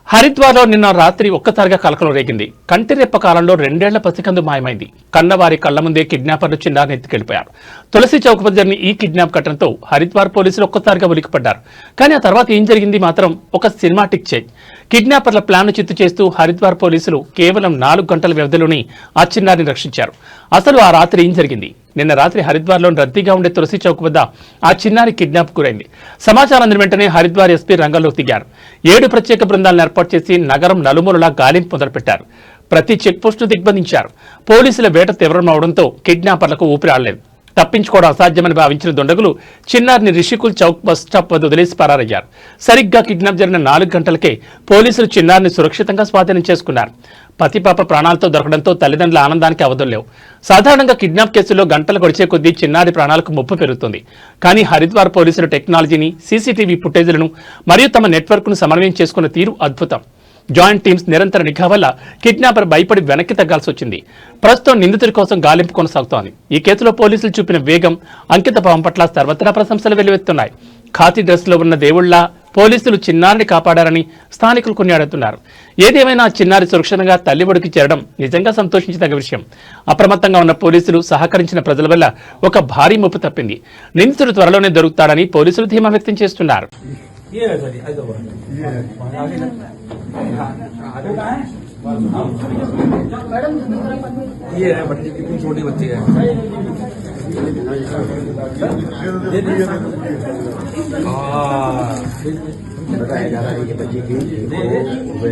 హరిద్వార్లో నిన్న రాత్రి ఒక్కసారిగా కలకలం రేగింది. కంటిరెప్ప కాలంలో 2 ఏళ్ల పసికందు మాయమైంది. కన్నవారి కళ్ల ముందే కిడ్నాపర్లు చిన్నారిని ఎత్తుకెళ్లిపోయారు. తులసి చౌక్ వద్ద జరిగిన ఈ కిడ్నాప్ ఘటనతో హరిద్వార్ పోలీసులు ఒక్కసారిగా ఉలిక్కిపడ్డారు. కానీ ఆ తర్వాత ఏం జరిగింది మాత్రం ఒక సినిమాటిక్ చేంజ్. కిడ్నాపర్ల ప్లాన్ చిత్తు చేస్తూ హరిద్వార్ పోలీసులు కేవలం 4 గంటల వ్యవధిలోనే ఆ చిన్నారిని రక్షించారు. అసలు ఆ రాత్రి ఏం జరిగింది? నిన్న రాత్రి హరిద్వార్లో రద్దీగా ఉండే తులసి చౌక్ వద్ద ఆ చిన్నారి కిడ్నాప్ గురైంది. సమాచారం అందిన వెంటనే హరిద్వార్ ఎస్పీ రంగంలోకి దిగారు. 7 ప్రత్యేక బృందాలను ఏర్పాటు చేసి నగరం నలుమూలలా గాలింపు మొదలుపెట్టారు. ప్రతి చెక్ పోస్టును దిగ్బంధించారు. పోలీసుల వేట తీవ్రమవడంతో కిడ్నాపర్లకు ఊపిరి ఆడలేదు. తప్పించుకోవడం అసాధ్యమని భావించిన దుండగులు చిన్నారిని రిషికుల్ చౌక్ బస్ స్టాప్ వద్ద వదిలేసి పరారయ్యారు. సరిగ్గా కిడ్నాప్ జరిగిన 4 గంటలకే పోలీసులు చిన్నారిని సురక్షితంగా స్వాధీనం చేసుకున్నారు. పతిపాప ప్రాణాలతో దొరకడంతో తల్లిదండ్రుల ఆనందానికి అవధులు లేవు. సాధారణంగా కిడ్నాప్ కేసుల్లో గంటలు గడిచే కొద్దీ చిన్నారి ప్రాణాలకు ముప్పు పెరుగుతుంది. కానీ హరిద్వార్ పోలీసులు టెక్నాలజీని, సీసీటీవీ ఫుటేజీలను మరియు తమ నెట్వర్క్ను సమన్వయం చేసుకున్న తీరు అద్భుతం. జాయింట్ టీమ్స్ నిరంతర నిఘా వల్ల కిడ్నాపర్ భయపడి వెనక్కి తగ్గాల్సి వచ్చింది. ప్రస్తుతం నిందితుడి కోసం గాలింపు కొనసాగుతోంది. ఈ కేసులో పోలీసులు చూపిన వేగం, అంకిత భావం పట్ల సర్వత్రా ప్రశంసలు వెల్లువెత్తున్నాయి. ఖాతీ డ్రెస్లో ఉన్న దేవుళ్ల పోలీసులు చిన్నారిని కాపాడారని స్థానికులు కొనియాడుతున్నారు. ఏదేమైనా చిన్నారి సురక్షితంగా తల్లిబడికి చేరడం నిజంగా సంతోషించదగ్గ విషయం. అప్రమత్తంగా ఉన్న పోలీసులు, సహకరించిన ప్రజల వల్ల ఒక భారీ ముప్పు తప్పింది. నిందితుడు త్వరలోనే దొరుకుతాడని పోలీసులు ధీమా వ్యక్తం చేస్తున్నారు. ये है बच्ची कितनी छोटी बच्ची है।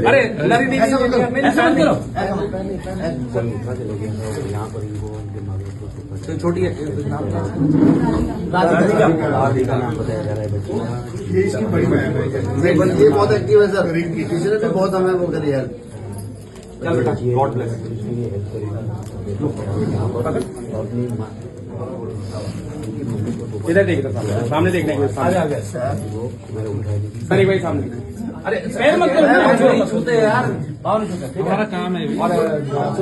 अरे ऐसा मत करो, छोटी है। ये इसकी बड़ी बहन है। ये बहुत एक्टिव है सर, किसी ने भी बहुत हमें वो करी है। God bless. इधर देखिए, सामने देखने के लिए सर एक भाई सामने। अरे पैर मत करो, छूते यार, पाँव नहीं छूते। हमारा काम है।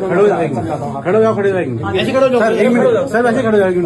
खड़े हो जाओ, खड़े हो जाएंगे। ऐसे खड़े हो जाओ सर, 1 मिनट सर, ऐसे खड़े हो जाएंगे।